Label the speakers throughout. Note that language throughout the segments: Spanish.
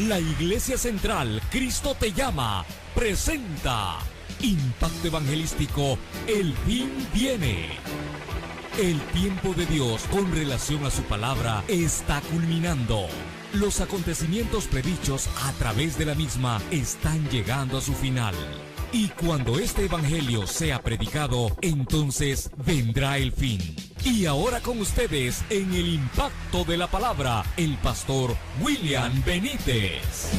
Speaker 1: La Iglesia Central Cristo te llama presenta Impacto Evangelístico. El fin viene. El tiempo de Dios con relación a su palabra está culminando. Los acontecimientos predichos a través de la misma están llegando a su final. Y cuando este evangelio sea predicado, entonces vendrá el fin. Y ahora con ustedes, en el impacto de la palabra, el pastor William Benítez.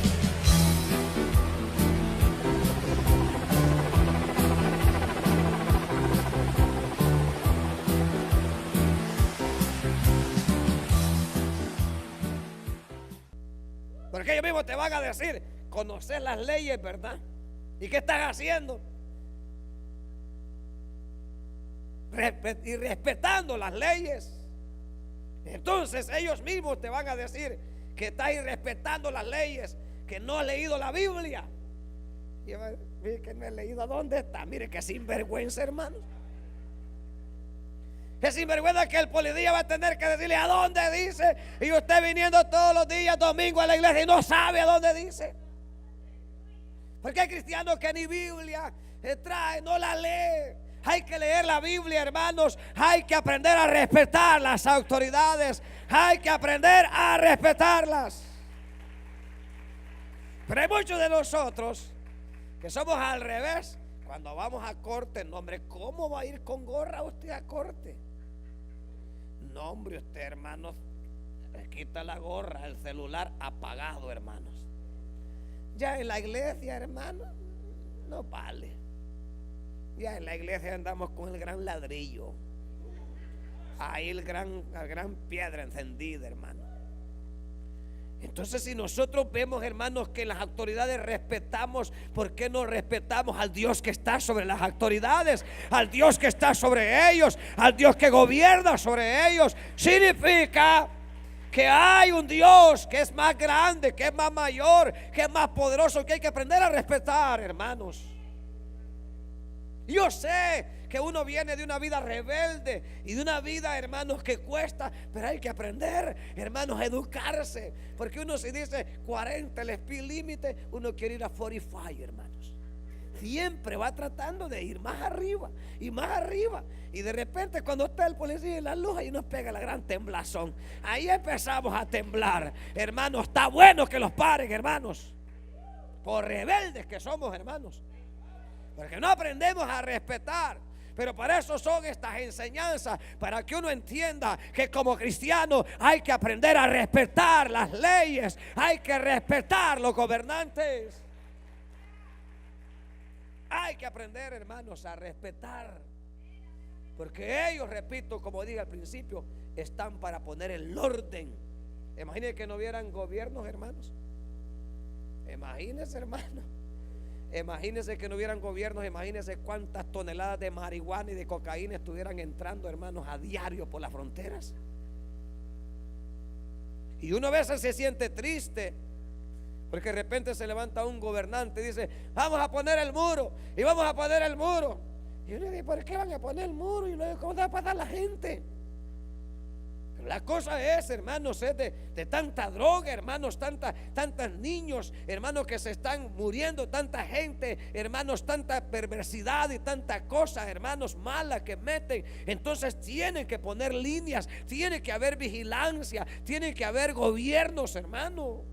Speaker 2: Porque ellos mismos te van a decir, conocer las leyes, ¿verdad? ¿Y qué estás haciendo? Y respetando las leyes. Entonces ellos mismos te van a decir que estás irrespetando las leyes, que no has leído la Biblia. Y mire que no he leído. ¿Dónde está? Mire que sinvergüenza, hermanos. Es sinvergüenza que el policía va a tener que decirle a dónde dice, y usted viniendo todos los días domingo a la iglesia y no sabe a dónde dice. Porque hay cristianos que ni Biblia trae, no la lee. Hay que leer la Biblia, hermanos. Hay que aprender a respetar las autoridades. Hay que aprender a respetarlas. Pero hay muchos de nosotros que somos al revés. Cuando vamos a corte, no, hombre, ¿cómo va a ir con gorra usted a corte? No, hombre, usted, hermanos, le quita la gorra, el celular apagado, hermanos. Ya en la iglesia, hermanos, no vale. Ya en la iglesia andamos con el gran ladrillo. Ahí la gran piedra encendida, hermano. Entonces, si nosotros vemos, hermanos, que las autoridades respetamos, ¿por qué no respetamos al Dios que está sobre las autoridades? Al Dios que está sobre ellos, al Dios que gobierna sobre ellos. Significa que hay un Dios que es más grande, que es más mayor, que es más poderoso, que hay que aprender a respetar, hermanos. Yo sé que uno viene de una vida rebelde y de una vida, hermanos, que cuesta, pero hay que aprender, hermanos, a educarse. Porque uno se dice 40 el speed límite, uno quiere ir a 45, hermanos. Siempre va tratando de ir más arriba y más arriba. Y de repente cuando está el policía y la luz, ahí nos pega la gran temblazón. Ahí empezamos a temblar, hermanos. Está bueno que los paren, hermanos, por rebeldes que somos, hermanos. Porque no aprendemos a respetar. Pero para eso son estas enseñanzas, para que uno entienda que como cristiano hay que aprender a respetar las leyes, hay que respetar los gobernantes. Hay que aprender, hermanos, a respetar. Porque ellos, repito, como dije al principio, están para poner el orden. Imagínense que no hubieran gobiernos, hermanos. Imagínense, hermanos. Imagínense que no hubieran gobiernos. Imagínense cuántas toneladas de marihuana y de cocaína estuvieran entrando, hermanos, a diario por las fronteras. Y uno a veces se siente triste porque de repente se levanta un gobernante y dice, vamos a poner el muro y vamos a poner el muro. Y uno dice, ¿por qué van a poner el muro? Y luego, ¿cómo va a pasar la gente? La cosa es, hermanos, es de tanta droga, hermanos, tantos niños, hermanos, que se están muriendo, tanta gente, hermanos, tanta perversidad y tanta cosa, hermanos, mala que meten. Entonces tienen que poner líneas, tiene que haber vigilancia, tiene que haber gobiernos, hermano.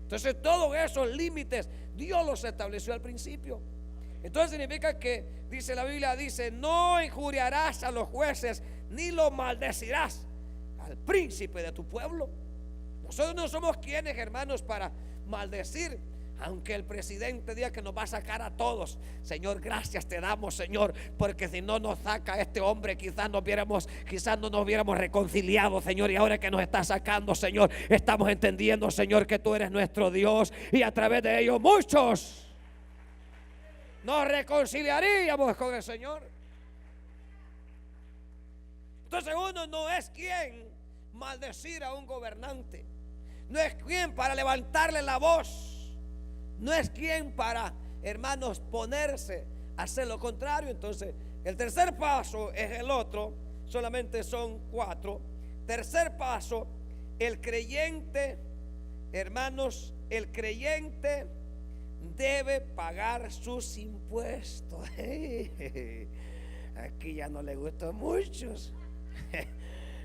Speaker 2: Entonces todos esos límites Dios los estableció al principio. Entonces significa que, dice la Biblia, dice, no injuriarás a los jueces ni lo maldecirás al príncipe de tu pueblo. Nosotros no somos quienes, hermanos, para maldecir. Aunque el presidente diga que nos va a sacar a todos, Señor, gracias te damos, Señor, porque si no nos saca este hombre, quizás no nos hubiéramos reconciliado, Señor. Y ahora que nos está sacando, Señor, estamos entendiendo, Señor, que tú eres nuestro Dios, y a través de ellos muchos nos reconciliaríamos con el Señor. Entonces uno no es quien maldecir a un gobernante, no es quien para levantarle la voz No es quien para, hermanos, ponerse a hacer lo contrario. Entonces, el tercer paso es el otro. Solamente son 4. Tercer paso, el creyente, hermanos, el creyente debe pagar sus impuestos. Aquí ya no le gustó a muchos,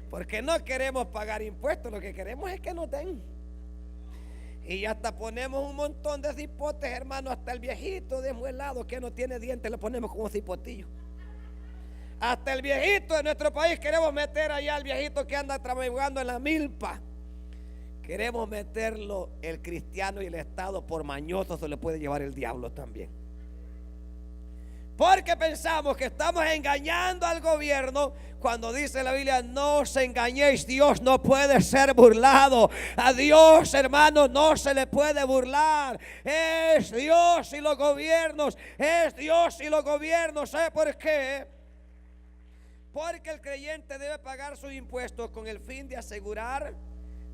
Speaker 2: porque no queremos pagar impuestos, lo que queremos es que nos den. Y hasta ponemos un montón de cipotes, hermanos, hasta el viejito desmuelado que no tiene dientes, lo ponemos como cipotillo. Hasta el viejito de nuestro país queremos meter allá, al viejito que anda trabajando en la milpa. Queremos meterlo el cristiano y el Estado, por mañoso se le puede llevar el diablo también. Porque pensamos que estamos engañando al gobierno, cuando dice la Biblia: no os engañéis, Dios no puede ser burlado. A Dios, hermano, no se le puede burlar. Es Dios y los gobiernos, es Dios y los gobiernos. ¿Sabe por qué? Porque el creyente debe pagar sus impuestos con el fin de asegurar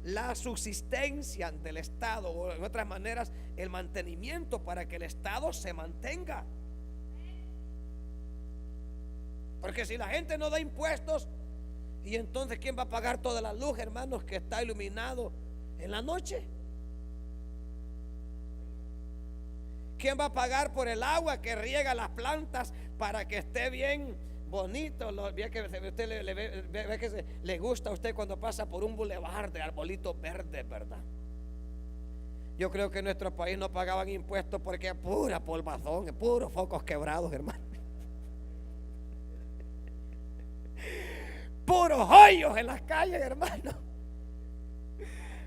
Speaker 2: la subsistencia del Estado, o en otras maneras, el mantenimiento, para que el Estado se mantenga. Porque si la gente no da impuestos, y entonces ¿quién va a pagar toda la luz, hermanos, que está iluminado en la noche? ¿Quién va a pagar por el agua que riega las plantas para que esté bien bonito? Ve que usted ve que le gusta a usted cuando pasa por un bulevar de arbolitos verdes, ¿verdad? Yo creo que en nuestro país no pagaban impuestos porque es pura polvazón, es puros focos quebrados, hermano. Puros hoyos en las calles, hermanos.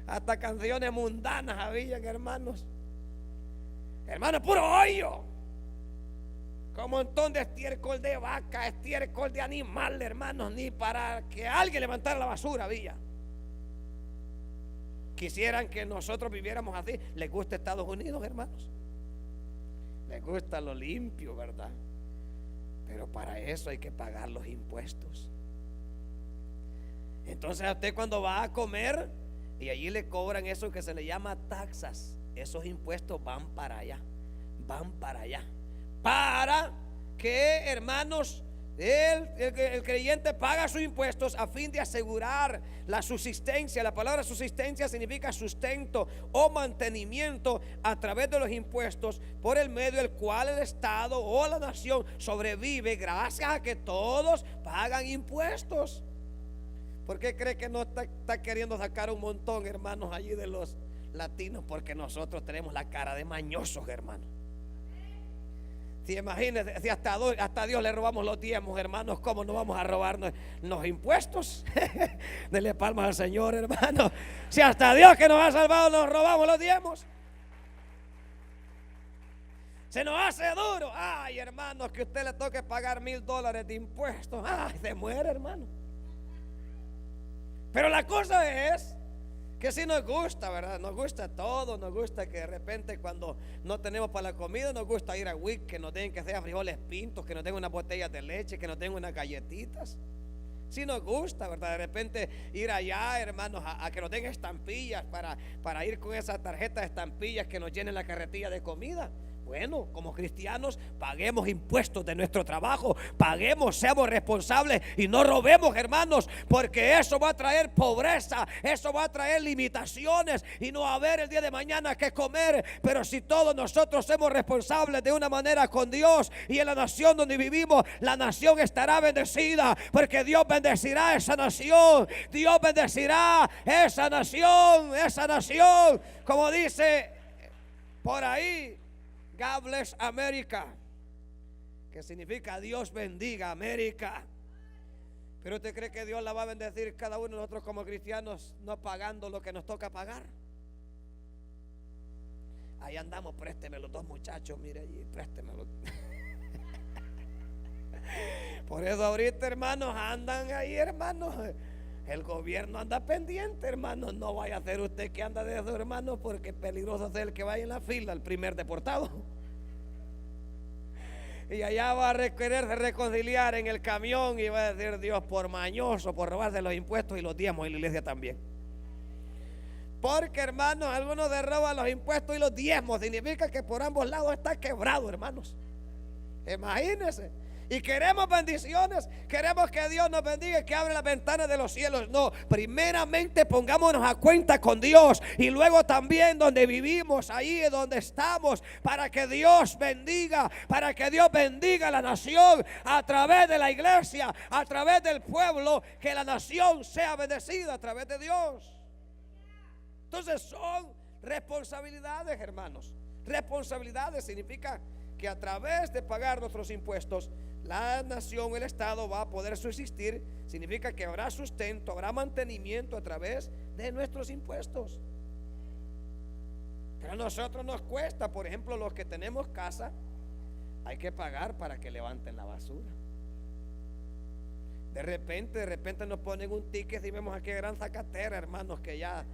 Speaker 2: Hasta canciones mundanas habían, hermanos. Hermanos, puro hoyo. Con un montón de estiércol de vaca, estiércol de animal, hermanos. Ni para que alguien levantara la basura había. Quisieran que nosotros viviéramos así. ¿Les gusta Estados Unidos, hermanos? Les gusta lo limpio, ¿verdad? Pero para eso hay que pagar los impuestos. Entonces a usted, cuando va a comer y allí le cobran eso que se le llama taxas, esos impuestos van para allá, para que, hermanos, el creyente paga sus impuestos a fin de asegurar la subsistencia. La palabra subsistencia significa sustento o mantenimiento a través de los impuestos, por el medio del cual el Estado o la nación sobrevive, gracias a que todos pagan impuestos. ¿Por qué cree que no está queriendo sacar un montón, hermanos, allí de los latinos? Porque nosotros tenemos la cara de mañosos, hermanos. Si imagínense, si hasta Dios le robamos los diezmos, hermanos, ¿cómo no vamos a robarnos los impuestos? Dele palmas al Señor, hermano. Si hasta Dios, que nos ha salvado, nos robamos los diezmos, se nos hace duro. Ay, hermanos, que usted le toque pagar $1,000 de impuestos. Ay, se muere, hermano. Pero la cosa es que sí nos gusta, ¿verdad? Nos gusta todo. Nos gusta que de repente, cuando no tenemos para la comida, nos gusta ir a WIC, que nos den que sea frijoles pintos, que nos den unas botellas de leche, que nos den unas galletitas. Sí nos gusta, ¿verdad? De repente ir allá, hermanos, a que nos den estampillas para ir con esa tarjeta de estampillas que nos llenen la carretilla de comida. Bueno, como cristianos, paguemos impuestos de nuestro trabajo, paguemos, seamos responsables y no robemos, hermanos, porque eso va a traer pobreza, eso va a traer limitaciones y no va a haber el día de mañana que comer. Pero si todos nosotros somos responsables de una manera con Dios y en la nación donde vivimos, la nación estará bendecida, porque Dios bendecirá esa nación, Dios bendecirá esa nación, como dice por ahí, God bless America, que significa Dios bendiga América. Pero ¿usted cree que Dios la va a bendecir cada uno de nosotros como cristianos no pagando lo que nos toca pagar? Ahí andamos, présteme los 2 muchachos, mire allí, préstemelo. Por eso ahorita, hermanos, andan ahí, hermanos. El gobierno anda pendiente, hermanos. No vaya a hacer usted que anda de eso, hermanos, porque es peligroso ser el que vaya en la fila, el primer deportado. Y allá va a quererse reconciliar en el camión y va a decir: Dios, por mañoso, por robarse los impuestos y los diezmos, y la iglesia también. Porque, hermanos, algunos derroban los impuestos y los diezmos. Significa que por ambos lados está quebrado, hermanos. Imagínense. Y queremos bendiciones, queremos que Dios nos bendiga, que abra las ventanas de los cielos. No, primeramente pongámonos a cuenta con Dios y luego también donde vivimos, ahí donde estamos, para que Dios bendiga, para que Dios bendiga la nación a través de la iglesia, a través del pueblo, que la nación sea bendecida a través de Dios. Entonces son responsabilidades, hermanos. Responsabilidades significa que a través de pagar nuestros impuestos, la nación, el Estado va a poder subsistir. Significa que habrá sustento, habrá mantenimiento a través de nuestros impuestos. Pero a nosotros nos cuesta, por ejemplo, los que tenemos casa, hay que pagar para que levanten la basura. De repente nos ponen un ticket y vemos aquí gran zacatera, hermanos, que ya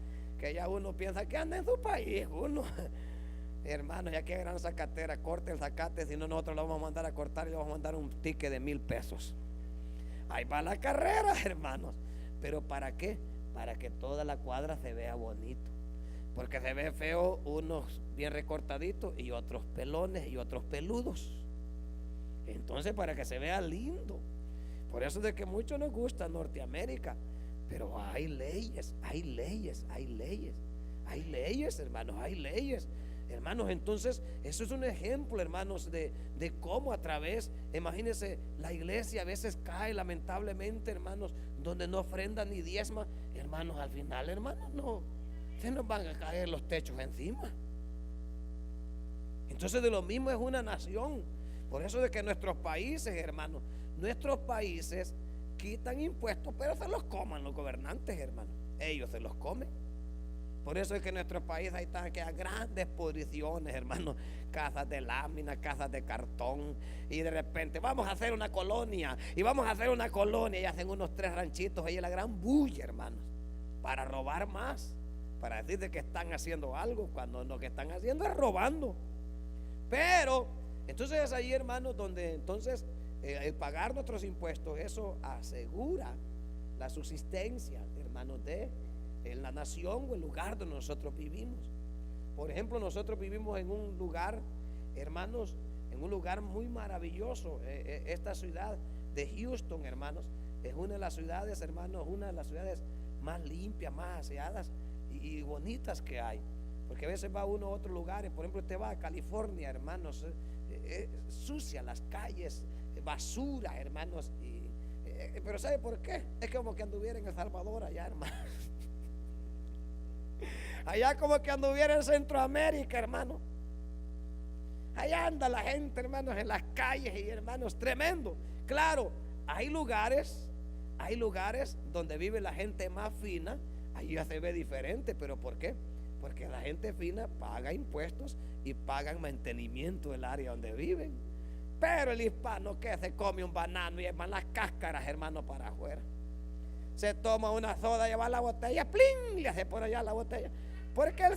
Speaker 2: uno piensa que anda en su país, uno. Hermanos, ya que gran zacatera, corte el zacate, si no nosotros lo vamos a mandar a cortar y le vamos a mandar un ticket de 1,000 pesos. Ahí va la carrera, hermanos. ¿Pero para qué? Para que toda la cuadra se vea bonito. Porque se ve feo unos bien recortaditos y otros pelones y otros peludos. Entonces, para que se vea lindo. Por eso es de que mucho nos gusta Norteamérica. Pero hay leyes, hermanos, hay leyes. Hermanos, entonces eso es un ejemplo, hermanos, de cómo a través, imagínense, la iglesia a veces cae lamentablemente, hermanos, donde no ofrenda ni diezma. Hermanos, al final, hermanos, no, se nos van a caer los techos encima. Entonces de lo mismo es una nación. Por eso de que nuestros países, hermanos, nuestros países quitan impuestos, pero se los coman los gobernantes, hermanos. Ellos se los comen. Por eso es que en nuestro país hay grandes posiciones, hermanos, casas de lámina, casas de cartón, y de repente vamos a hacer una colonia, y hacen unos 3 ranchitos ahí en la gran bulla, hermanos, para robar más, para decir que están haciendo algo, cuando lo que están haciendo es robando. Pero entonces es ahí, hermanos, donde entonces el pagar nuestros impuestos, eso asegura la subsistencia, hermanos, de en la nación o el lugar donde nosotros vivimos. Por ejemplo, nosotros vivimos en un lugar, hermanos, en un lugar muy maravilloso. Esta ciudad de Houston, hermanos, es una de las ciudades, hermanos, una de las ciudades más limpias, más aseadas y bonitas que hay. Porque a veces va uno a otros lugares, por ejemplo, usted va a California, hermanos, sucia las calles, basura, hermanos, pero ¿sabe por qué? Es como que anduviera en El Salvador allá, hermanos. Allá como que anduviera en Centroamérica, hermano. Allá anda la gente, hermanos, en las calles y, hermanos, tremendo. Claro, hay lugares donde vive la gente más fina. Ahí ya se ve diferente, pero ¿por qué? Porque la gente fina paga impuestos y pagan mantenimiento del área donde viven. Pero el hispano que se come un banano y llevan las cáscaras, hermano, para afuera. Se toma una soda, lleva la botella, ¡plin! Le hace por allá la botella. Porque él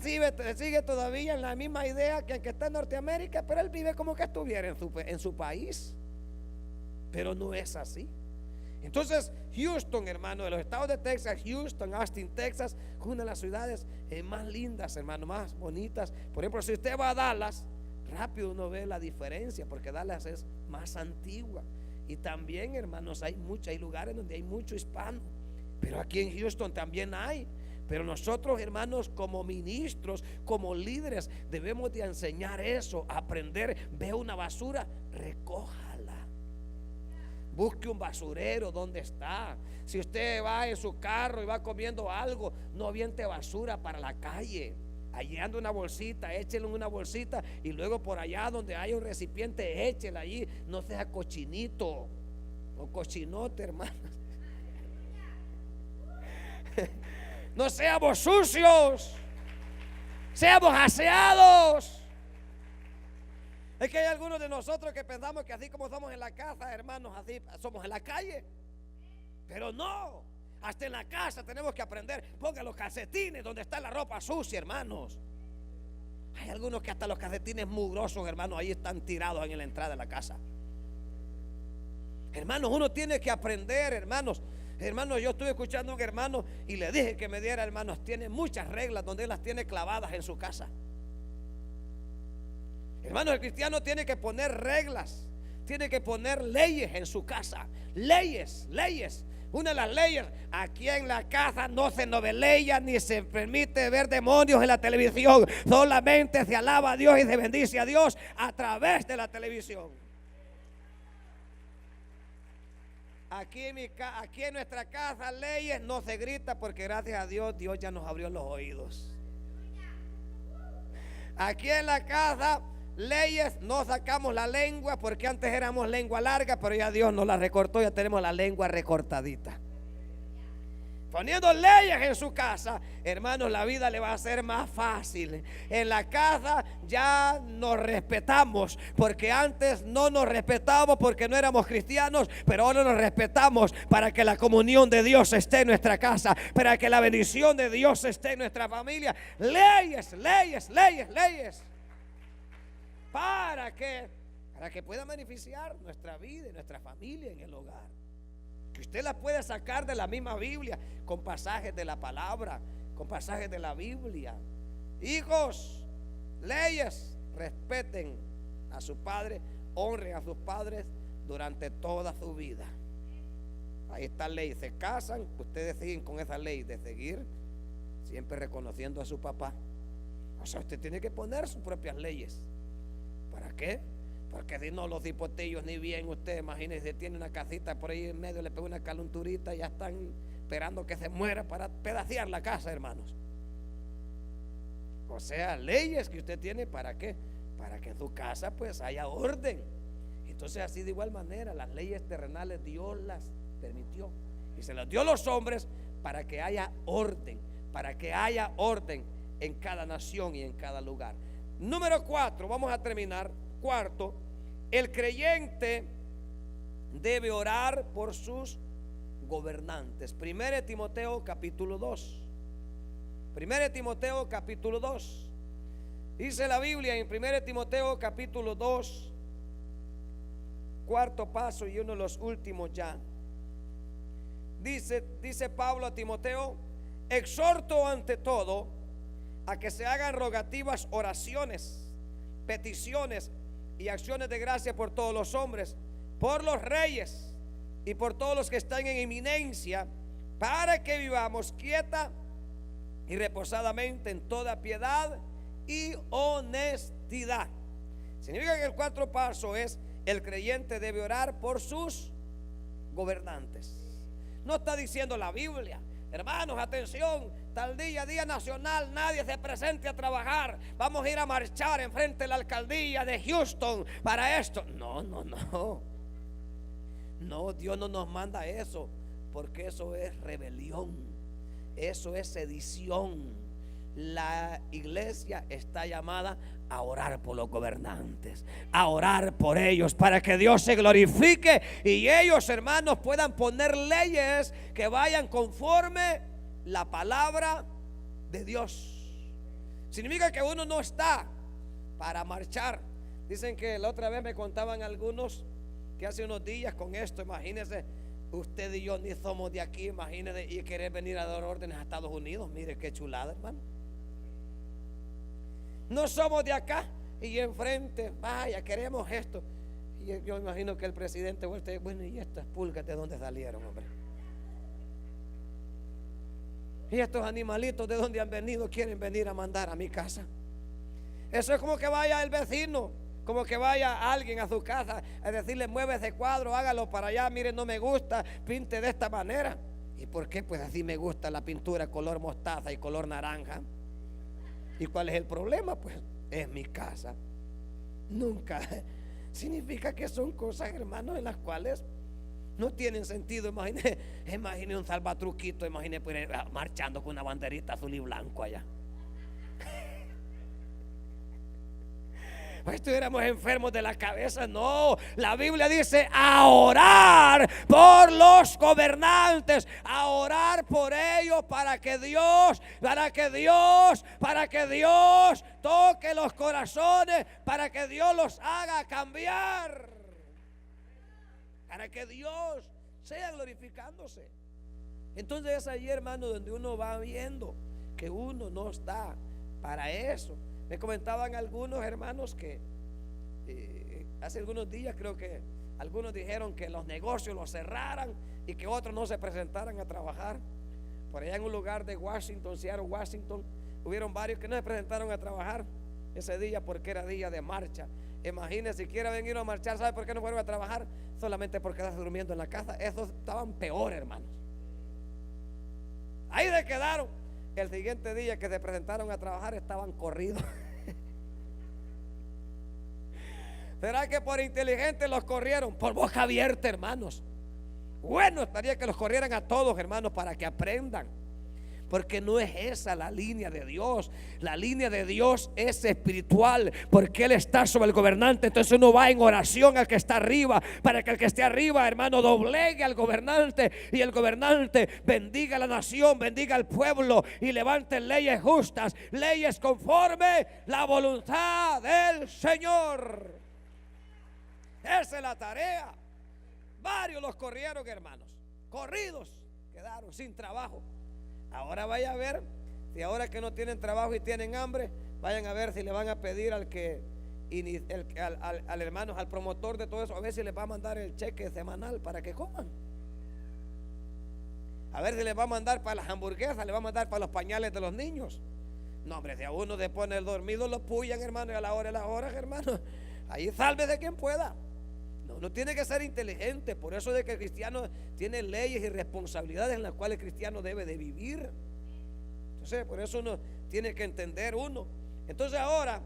Speaker 2: sigue todavía en la misma idea que aunque está en Norteamérica, pero él vive como que estuviera en su país. Pero no es así. Entonces, Houston, hermano, de los estados de Texas, Houston, Austin, Texas, es una de las ciudades más lindas, hermano, más bonitas. Por ejemplo, si usted va a Dallas, rápido uno ve la diferencia, porque Dallas es más antigua. Y también, hermanos, hay lugares donde hay mucho hispano. Pero aquí en Houston también hay. Pero nosotros, hermanos, como ministros, como líderes, debemos de enseñar eso, aprender. Ve una basura, recójala. Busque un basurero donde está. Si usted va en su carro y va comiendo algo, no aviente basura para la calle. Allí anda una bolsita, échela en una bolsita y luego por allá donde hay un recipiente, échela allí. No sea cochinito o cochinote, hermanos. No seamos sucios, seamos aseados. Es que hay algunos de nosotros que pensamos que así como somos en la casa, hermanos, así somos en la calle. Pero no, hasta en la casa tenemos que aprender. Ponga los calcetines donde está la ropa sucia, hermanos. Hay algunos que hasta los calcetines mugrosos, hermanos, ahí están tirados en la entrada de la casa. Hermanos, uno tiene que aprender, hermanos. Hermanos, yo estuve escuchando a un hermano y le dije que me diera, hermanos, tiene muchas reglas donde él las tiene clavadas en su casa. Hermanos, el cristiano tiene que poner reglas, tiene que poner leyes en su casa. Leyes. Una de las leyes: aquí en la casa no se novelea ni se permite ver demonios en la televisión. Solamente se alaba a Dios y se bendice a Dios a través de la televisión. Aquí en nuestra casa, leyes, no se grita, porque gracias a Dios, Dios ya nos abrió los oídos. Aquí en la casa, leyes, no sacamos la lengua, porque antes éramos lengua larga, pero ya Dios nos la recortó, ya tenemos la lengua recortadita. Poniendo leyes en su casa, hermanos, la vida le va a ser más fácil. En la casa ya nos respetamos, porque antes no nos respetábamos porque no éramos cristianos, pero ahora nos respetamos para que la comunión de Dios esté en nuestra casa, para que la bendición de Dios esté en nuestra familia. Leyes. Para que pueda beneficiar nuestra vida y nuestra familia en el hogar. Que usted la pueda sacar de la misma Biblia, con pasajes de la palabra, con pasajes de la Biblia. Hijos, leyes: respeten a su padre, honren a sus padres durante toda su vida. Ahí está la ley. Se casan, ustedes siguen con esa ley de seguir siempre reconociendo a su papá. O sea, usted tiene que poner sus propias leyes. ¿Para qué? Porque si no, los hipotillos ni bien usted, imagínese, tiene una casita por ahí en medio, le pega una calunturita y ya están esperando que se muera para pedacear la casa, hermanos. O sea, leyes que usted tiene, ¿para qué? Para que en su casa pues haya orden. Entonces, así de igual manera, las leyes terrenales Dios las permitió y se las dio a los hombres para que haya orden, en cada nación y en cada lugar. Número 4, vamos a terminar. Cuarto, el creyente debe orar por sus gobernantes. 1 Timoteo capítulo 2. 1 Timoteo capítulo 2. Dice la Biblia en 1 Timoteo capítulo 2, cuarto paso y uno de los últimos ya. Dice Pablo a Timoteo: exhorto ante todo a que se hagan rogativas, oraciones, peticiones y acciones de gracia por todos los hombres, por los reyes y por todos los que están en eminencia, para que vivamos quieta y reposadamente en toda piedad y honestidad. Significa que el cuarto paso es: el creyente debe orar por sus gobernantes. No está diciendo la Biblia: hermanos, atención, tal día nacional, nadie se presente a trabajar, vamos a ir a marchar enfrente de la alcaldía de Houston para esto. No, Dios no nos manda eso, porque eso es rebelión, eso es sedición. La iglesia está llamada a orar por los gobernantes, a orar por ellos para que Dios se glorifique y ellos, hermanos, puedan poner leyes que vayan conforme la palabra de Dios. Significa que uno no está para marchar. Dicen que la otra vez me contaban algunos que hace unos días con esto, imagínense, usted y yo ni somos de aquí, imagínense, y querer venir a dar órdenes a Estados Unidos. Mire qué chulada, hermano. No somos de acá y enfrente, vaya, queremos esto. Y yo imagino que el presidente vuelve: bueno, ¿y estas pulgas de dónde salieron, hombre? ¿Y estos animalitos de dónde han venido? Quieren venir a mandar a mi casa. Eso es como que vaya el vecino, como que vaya alguien a su casa a decirle: mueve ese cuadro, hágalo para allá, mire, no me gusta, pinte de esta manera. ¿Y por qué? Pues así me gusta la pintura color mostaza y color naranja. ¿Y cuál es el problema? Pues es mi casa. Nunca. Significa que son cosas, hermanos, en las cuales no tienen sentido. Imagine un salvatruquito, imagine pues, marchando con una banderita azul y blanco allá. Pues estuviéramos enfermos de la cabeza. No, la Biblia dice a orar por los gobernantes, a orar por ellos para que Dios toque los corazones, para que Dios los haga cambiar, para que Dios sea glorificándose. Entonces es ahí, hermano, donde uno va viendo que uno no está para eso. Me comentaban algunos hermanos que hace algunos días creo que algunos dijeron que los negocios los cerraran y que otros no se presentaran a trabajar. Por allá en un lugar de Washington, Seattle, Washington, hubieron varios que no se presentaron a trabajar ese día porque era día de marcha. Imagínense, si quieren venir a marchar, ¿sabe por qué no fueron a trabajar? Solamente por quedarse durmiendo en la casa. Esos estaban peor, hermanos. Ahí se quedaron. El siguiente día que se presentaron a trabajar estaban corridos. ¿Será que por inteligentes los corrieron? Por boca abierta, hermanos. Bueno, estaría que los corrieran a todos, hermanos, para que aprendan. Porque no es esa la línea de Dios. La línea de Dios es espiritual, porque Él está sobre el gobernante. Entonces uno va en oración al que está arriba, para que el que esté arriba, hermano, doblegue al gobernante, y el gobernante bendiga a la nación, bendiga al pueblo, y levante leyes justas, leyes conforme la voluntad del Señor. Esa es la tarea. Varios los corrieron, hermanos. Corridos quedaron sin trabajo. Ahora vaya a ver, si ahora que no tienen trabajo y tienen hambre, vayan a ver si le van a pedir al hermano, al promotor de todo eso, a ver si les va a mandar el cheque semanal para que coman. A ver si les va a mandar para las hamburguesas, le va a mandar para los pañales de los niños. No, hombre, si a uno se pone el dormido, lo puyan, hermano, y a la hora de las horas, hermano, ahí sálvese quien pueda. No tiene que ser inteligente. Por eso de que el cristiano tiene leyes y responsabilidades en las cuales el cristiano debe de vivir. Entonces por eso uno tiene que entender uno. Entonces ahora,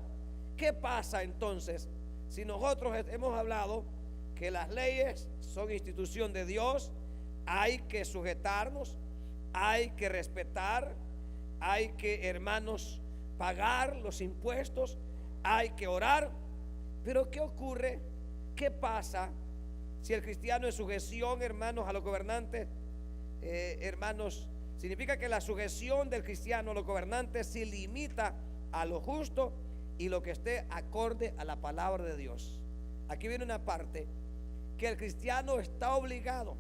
Speaker 2: ¿qué pasa entonces? Si nosotros hemos hablado que las leyes son institución de Dios, hay que sujetarnos, hay que respetar, hay que, hermanos, pagar los impuestos, hay que orar. Pero ¿qué ocurre? ¿Qué pasa si el cristiano es sujeción, hermanos, a los gobernantes? Hermanos, significa que la sujeción del cristiano a los gobernantes se limita a lo justo y lo que esté acorde a la palabra de Dios. Aquí viene una parte que el cristiano está obligado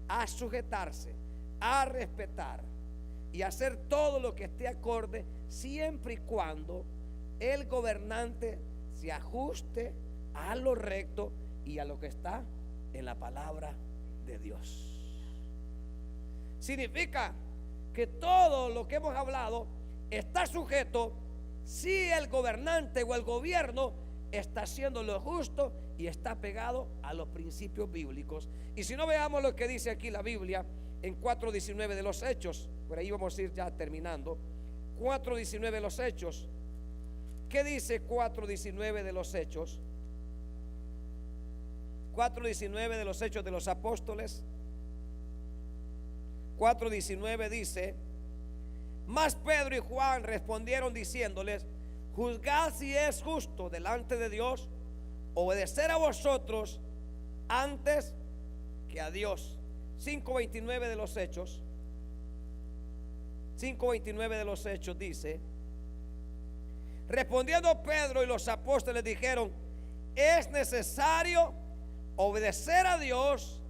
Speaker 2: a sujetarse, a respetar y a hacer todo lo que esté acorde, siempre y cuando el gobernante se ajuste a lo recto y a lo que está en la palabra de Dios. Significa que todo lo que hemos hablado está sujeto si el gobernante o el gobierno está haciendo lo justo y está pegado a los principios bíblicos. Y si no, veamos lo que dice aquí la Biblia en 4:19 de los Hechos. Por ahí vamos a ir ya terminando. 4:19 de los Hechos. ¿Qué dice 4:19 de los Hechos? 4:19 de los Hechos de los Apóstoles. 4:19 dice: mas Pedro y Juan respondieron diciéndoles: juzgad si es justo delante de Dios obedecer a vosotros antes que a Dios. 5:29 de los Hechos. 5:29 de los Hechos dice: respondiendo Pedro y los apóstoles dijeron: es necesario obedecer a Dios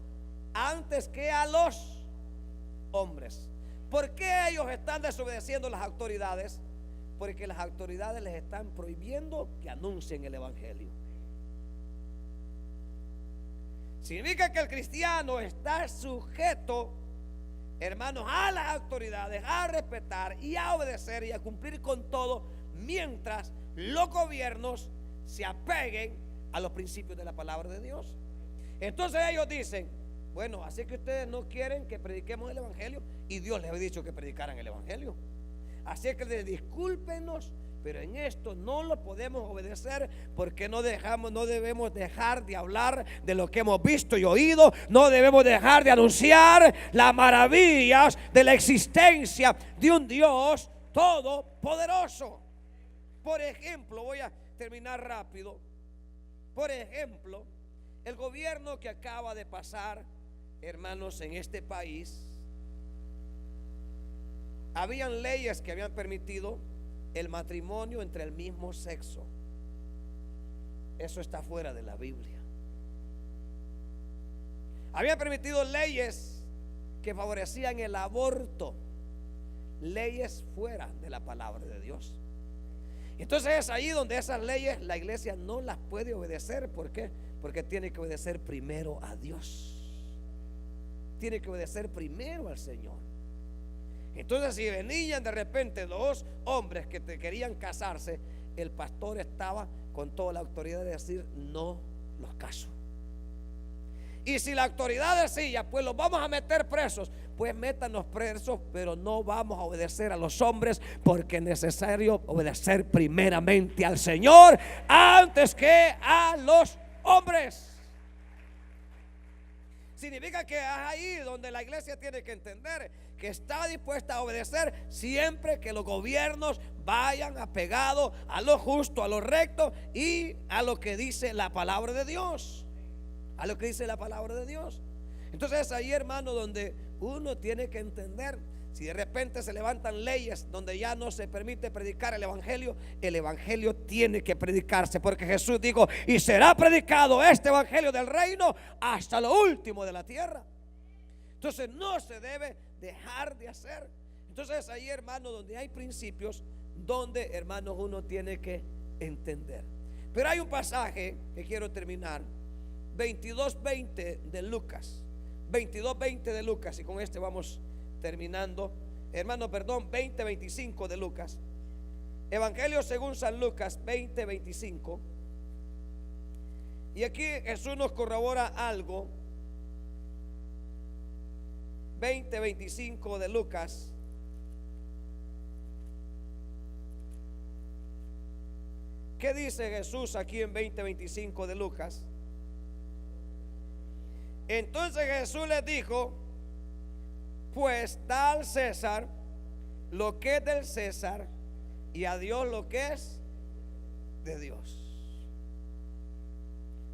Speaker 2: antes que a los hombres. ¿Por qué ellos están desobedeciendo las autoridades? Porque las autoridades les están prohibiendo que anuncien el evangelio. Significa que el cristiano está sujeto, hermanos, a las autoridades, a respetar y a obedecer y a cumplir con todo, mientras los gobiernos se apeguen a los principios de la palabra de Dios. Entonces ellos dicen: bueno, así que ustedes no quieren que prediquemos el evangelio, y Dios les ha dicho que predicaran el evangelio. Así que discúlpenos, pero en esto no lo podemos obedecer, porque no debemos dejar de hablar de lo que hemos visto y oído. No debemos dejar de anunciar las maravillas de la existencia de un Dios todopoderoso. Por ejemplo, voy a terminar rápido. Por ejemplo, el gobierno que acaba de pasar, hermanos, en este país, habían leyes que habían permitido el matrimonio entre el mismo sexo. Eso está fuera de la Biblia. Habían permitido leyes que favorecían el aborto, leyes fuera de la palabra de Dios. Entonces es ahí donde esas leyes la iglesia no las puede obedecer. ¿Por qué? Porque tiene que obedecer primero a Dios. Tiene que obedecer primero al Señor. Entonces si venían de repente dos hombres que querían casarse, el pastor estaba con toda la autoridad de decir: no los caso. Y si la autoridad decía: pues los vamos a meter presos, pues métanos presos, pero no vamos a obedecer a los hombres, porque es necesario obedecer primeramente al Señor antes que a los hombres. Significa que es ahí donde la iglesia tiene que entender que está dispuesta a obedecer siempre que los gobiernos vayan apegados a lo justo, a lo recto y a lo que dice la palabra de Dios. A lo que dice la palabra de Dios. Entonces es ahí, hermano, donde uno tiene que entender. Si de repente se levantan leyes donde ya no se permite predicar el evangelio tiene que predicarse, porque Jesús dijo: y será predicado este evangelio del reino hasta lo último de la tierra. Entonces no se debe dejar de hacer. Entonces es ahí, hermano, donde hay principios donde, hermanos, uno tiene que entender. Pero hay un pasaje que quiero terminar, 22:20 de Lucas. 22:20 de Lucas, y con este vamos terminando, hermano, perdón, 20:25 de Lucas. Evangelio según San Lucas 20:25. Y aquí Jesús nos corrobora algo. 20:25 de Lucas. ¿Qué dice Jesús aquí en 20:25 de Lucas? Entonces Jesús les dijo: pues da al César lo que es del César, y a Dios lo que es de Dios.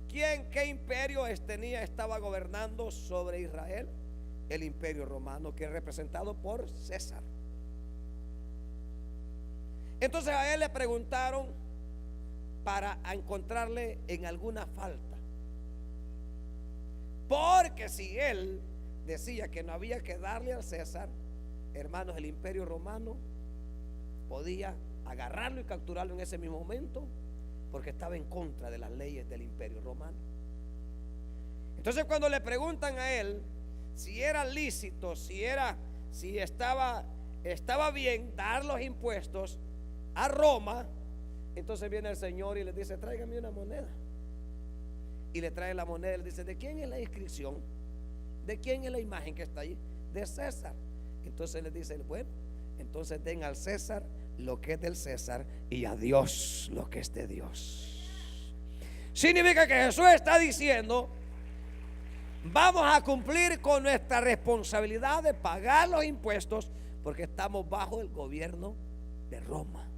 Speaker 2: ¿Qué imperio estaba gobernando sobre Israel? El imperio romano, que es representado por César. Entonces a él le preguntaron para encontrarle en alguna falta, porque si él decía que no había que darle al César, hermanos, el imperio romano podía agarrarlo y capturarlo en ese mismo momento, porque estaba en contra de las leyes del imperio romano. Entonces cuando le preguntan a él si era lícito, si estaba bien dar los impuestos a Roma, entonces viene el Señor y le dice: tráigame una moneda. Y le trae la moneda y le dice: ¿de quién es la inscripción? ¿De quién es la imagen que está ahí? De César. Entonces le dice: bueno, entonces den al César lo que es del César, y a Dios lo que es de Dios. Significa que Jesús está diciendo: vamos a cumplir con nuestra responsabilidad de pagar los impuestos, porque estamos bajo el gobierno de Roma.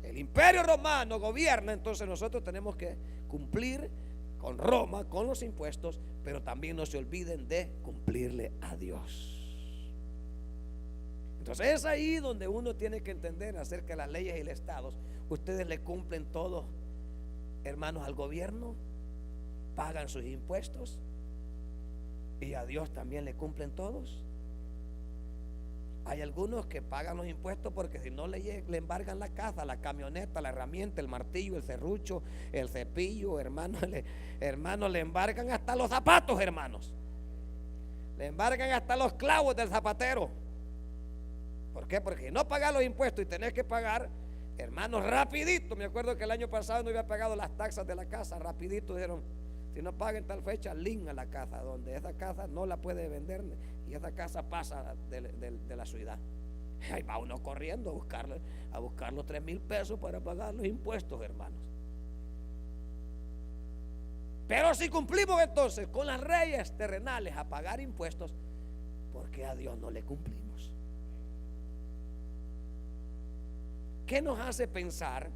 Speaker 2: El imperio romano gobierna, entonces nosotros tenemos que cumplir con Roma, con los impuestos, pero también no se olviden de cumplirle a Dios. Entonces es ahí donde uno tiene que entender acerca de las leyes y el Estado. Ustedes le cumplen todos, hermanos, al gobierno, pagan sus impuestos, y a Dios también le cumplen todos. Hay algunos que pagan los impuestos porque si no le embargan la casa, la camioneta, la herramienta, el martillo, el serrucho, el cepillo, hermanos, le embargan hasta los zapatos, hermanos. Le embargan hasta los clavos del zapatero. ¿Por qué? Porque si no pagas los impuestos y tenés que pagar, hermanos, rapidito. Me acuerdo que el año pasado no había pagado las taxas de la casa. Rapidito dijeron: si no pagan tal fecha, a la casa, donde esa casa no la puede vender, y esa casa pasa de la ciudad. Ahí va uno corriendo a buscar los 3,000 pesos para pagar los impuestos, hermanos. Pero si cumplimos entonces con las leyes terrenales a pagar impuestos, ¿por qué a Dios no le cumplimos? ¿Qué nos hace pensar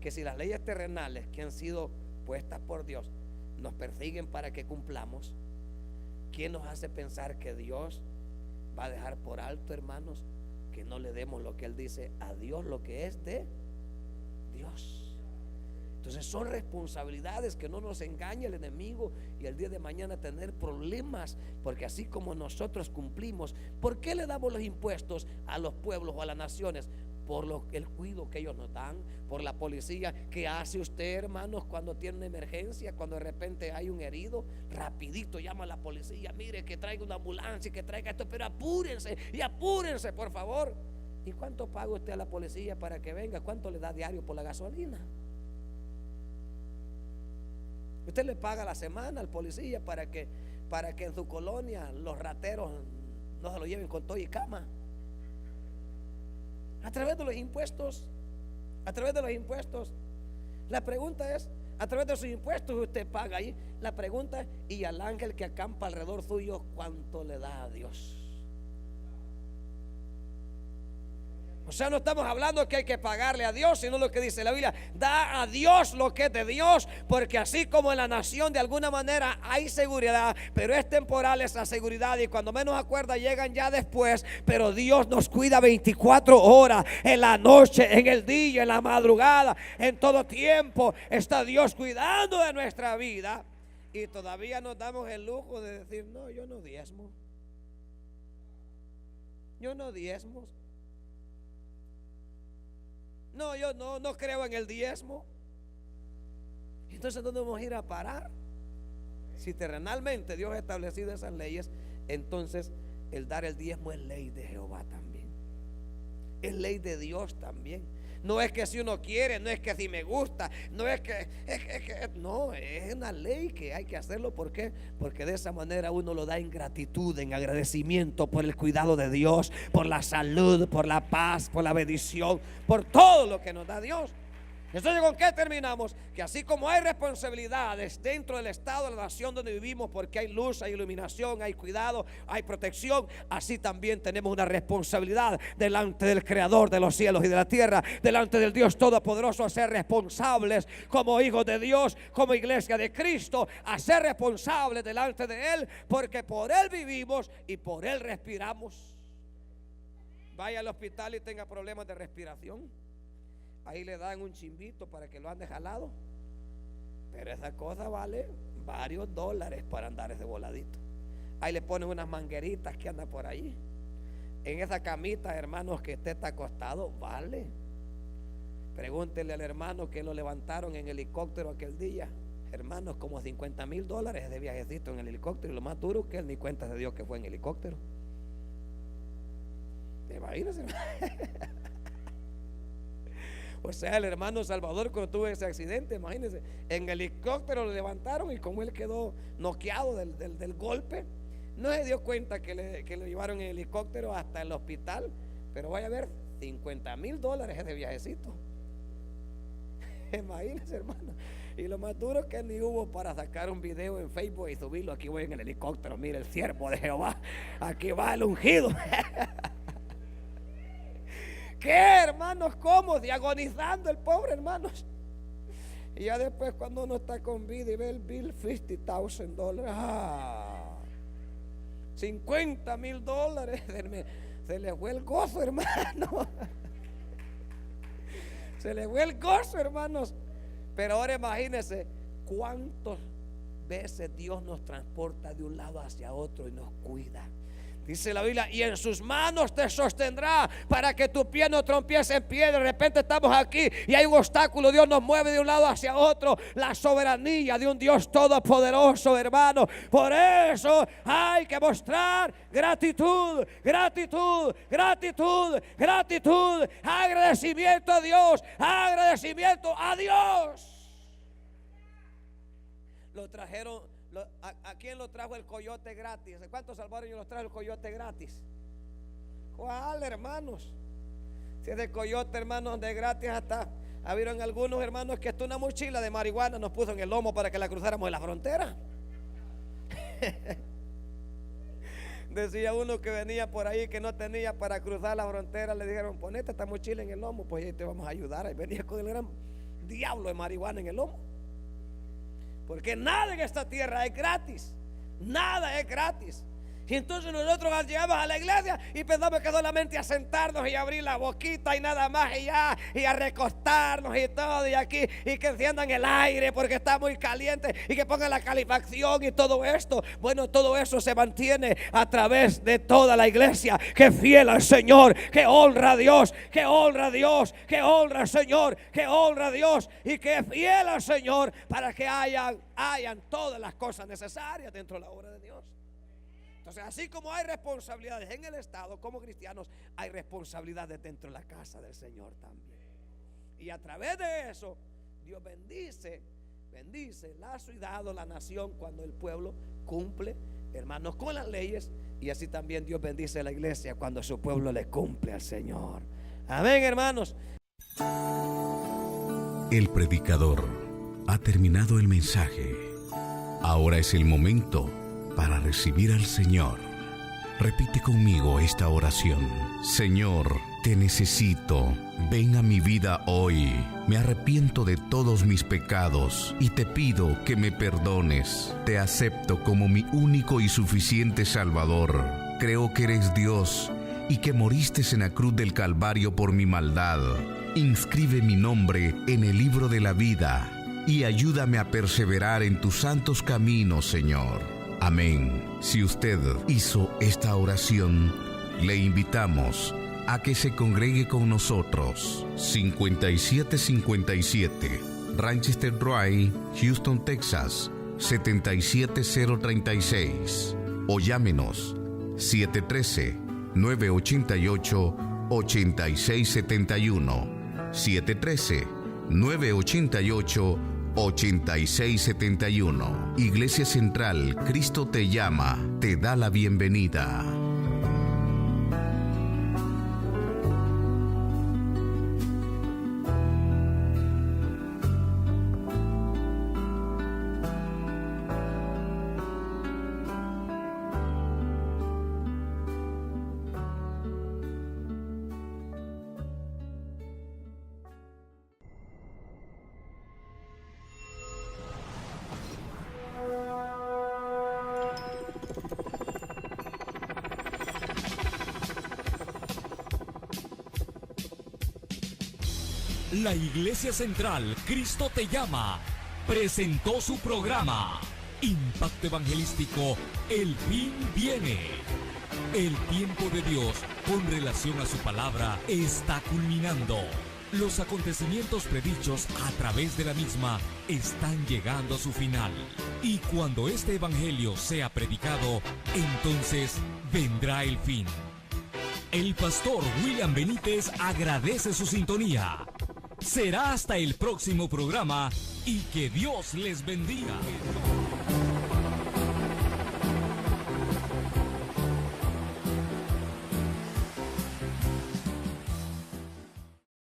Speaker 2: que si las leyes terrenales que han sido puestas por Dios nos persiguen para que cumplamos, quién nos hace pensar que Dios va a dejar por alto, hermanos, que no le demos lo que Él dice a Dios, lo que es de Dios? Entonces son responsabilidades, que no nos engañe el enemigo y el día de mañana tener problemas, porque así como nosotros cumplimos, ¿por qué le damos los impuestos a los pueblos o a las naciones? Por el cuidado que ellos nos dan, por la policía. ¿Qué hace usted, hermanos, cuando tiene una emergencia? Cuando de repente hay un herido, rapidito llama a la policía, mire que traiga una ambulancia, que traiga esto, pero apúrense y apúrense, por favor. ¿Y cuánto paga usted a la policía para que venga? ¿Cuánto le da diario por la gasolina? Usted le paga a la semana al policía para que en su colonia los rateros no se lo lleven con todo y cama. A través de los impuestos. A través de los impuestos. La pregunta es, a través de sus impuestos usted paga ahí. La pregunta es, y al ángel que acampa alrededor suyo, ¿cuánto le da a Dios? O sea, no estamos hablando que hay que pagarle a Dios, sino lo que dice la Biblia: da a Dios lo que es de Dios, porque así como en la nación de alguna manera hay seguridad, pero es temporal esa seguridad, y cuando menos acuerda llegan ya después. Pero Dios nos cuida 24 horas, en la noche, en el día, en la madrugada, en todo tiempo está Dios cuidando de nuestra vida. Y todavía nos damos el lujo de decir: no, yo no diezmo. Yo no diezmo. No, yo no creo en el diezmo. Entonces, ¿dónde vamos a ir a parar? Si terrenalmente Dios ha establecido esas leyes, entonces el dar el diezmo es ley de Jehová también. Es ley de Dios también. No es que si uno quiere, no es que si me gusta, no es que, no, es una ley que hay que hacerlo. ¿Por qué? Porque de esa manera uno lo da en gratitud, en agradecimiento por el cuidado de Dios, por la salud, por la paz, por la bendición, por todo lo que nos da Dios. Entonces, ¿con qué terminamos? Que así como hay responsabilidades dentro del estado de la nación donde vivimos, porque hay luz, hay iluminación, hay cuidado, hay protección, así también tenemos una responsabilidad delante del Creador de los cielos y de la tierra, delante del Dios Todopoderoso, a ser responsables como hijos de Dios, como iglesia de Cristo, a ser responsables delante de Él, porque por Él vivimos y por Él respiramos. Vaya al hospital y tenga problemas de respiración, ahí le dan un chimbito para que lo ande jalado, pero esa cosa vale varios dólares para andar ese voladito. Ahí le ponen unas mangueritas que anda por ahí. En esa camita, hermanos, que usted está acostado, vale. Pregúntele al hermano que lo levantaron en helicóptero aquel día, hermanos, como $50,000 de viajecito en el helicóptero, y lo más duro que él ni cuenta se dio que fue en helicóptero. Imagínense. O sea, el hermano Salvador, cuando tuvo ese accidente, imagínense, en helicóptero lo levantaron y como él quedó noqueado del golpe, no se dio cuenta que lo llevaron en helicóptero hasta el hospital. Pero vaya a ver, $50,000 de viajecito. Imagínense, hermano. Y lo más duro que ni hubo para sacar un video en Facebook y subirlo. Aquí voy en el helicóptero, mire, el siervo de Jehová, aquí va el ungido. ¿Qué, hermanos? ¿Cómo? Agonizando el pobre, hermanos. Y ya después, cuando uno está con vida y ve el bill, $50,000, $50,000, se le fue el gozo, hermano. Se le fue el gozo, hermanos. Pero ahora imagínense cuántas veces Dios nos transporta de un lado hacia otro y nos cuida. Dice la Biblia: y en sus manos te sostendrá para que tu pie no tropiece en pie. De repente estamos aquí y hay un obstáculo, Dios nos mueve de un lado hacia otro. La soberanía de un Dios todopoderoso, hermano. Por eso hay que mostrar gratitud, gratitud, gratitud, gratitud, agradecimiento a Dios, agradecimiento a Dios. Lo trajeron. ¿A quién lo trajo el coyote gratis? ¿Cuántos salvadoreños los trajo el coyote gratis? ¿Cuál, hermanos? Si es de coyote, hermanos, de gratis, hasta habieron algunos hermanos que hasta una mochila de marihuana nos puso en el lomo para que la cruzáramos en la frontera. Decía uno que venía por ahí que no tenía para cruzar la frontera, le dijeron: ponete esta mochila en el lomo, pues ahí te vamos a ayudar. Y venía con el gran diablo de marihuana en el lomo. Porque nada en esta tierra es gratis. Nada es gratis. Y entonces nosotros llegamos a la iglesia y pensamos que solamente a sentarnos y abrir la boquita y nada más y ya, y a recostarnos y todo y aquí, y que enciendan el aire porque está muy caliente y que pongan la calefacción y todo esto. Bueno, todo eso se mantiene a través de toda la iglesia que es fiel al Señor, que honra a Dios, que honra a Dios, que honra al Señor, que honra a Dios y que es fiel al Señor para que hayan todas las cosas necesarias dentro de la obra de Dios. Entonces, así como hay responsabilidades en el Estado como cristianos, hay responsabilidades dentro de la casa del Señor también. Y a través de eso, Dios bendice la ciudad o la nación cuando el pueblo cumple, hermanos, con las leyes. Y así también Dios bendice la iglesia cuando su pueblo le cumple al Señor. Amén, hermanos.
Speaker 1: El predicador ha terminado el mensaje. Ahora es el momento para recibir al Señor. Repite conmigo esta oración. Señor, te necesito. Ven a mi vida hoy. Me arrepiento de todos mis pecados y te pido que me perdones. Te acepto como mi único y suficiente Salvador. Creo que eres Dios y que moriste en la cruz del Calvario por mi maldad. Inscribe mi nombre en el libro de la vida y ayúdame a perseverar en tus santos caminos, Señor. Amén. Si usted hizo esta oración, le invitamos a que se congregue con nosotros. 5757 Ranchester Drive, Houston, Texas 77036. O llámenos 713-988-8671. 713-988-8671. Iglesia Central, Cristo te llama, te da la bienvenida. La Iglesia Central, Cristo te llama, presentó su programa, Impacto Evangelístico, El Fin Viene. El tiempo de Dios con relación a su palabra está culminando. Los acontecimientos predichos a través de la misma están llegando a su final. Y cuando este evangelio sea predicado, entonces vendrá el fin. El pastor William Benítez agradece su sintonía. Será hasta el próximo programa y que Dios les bendiga.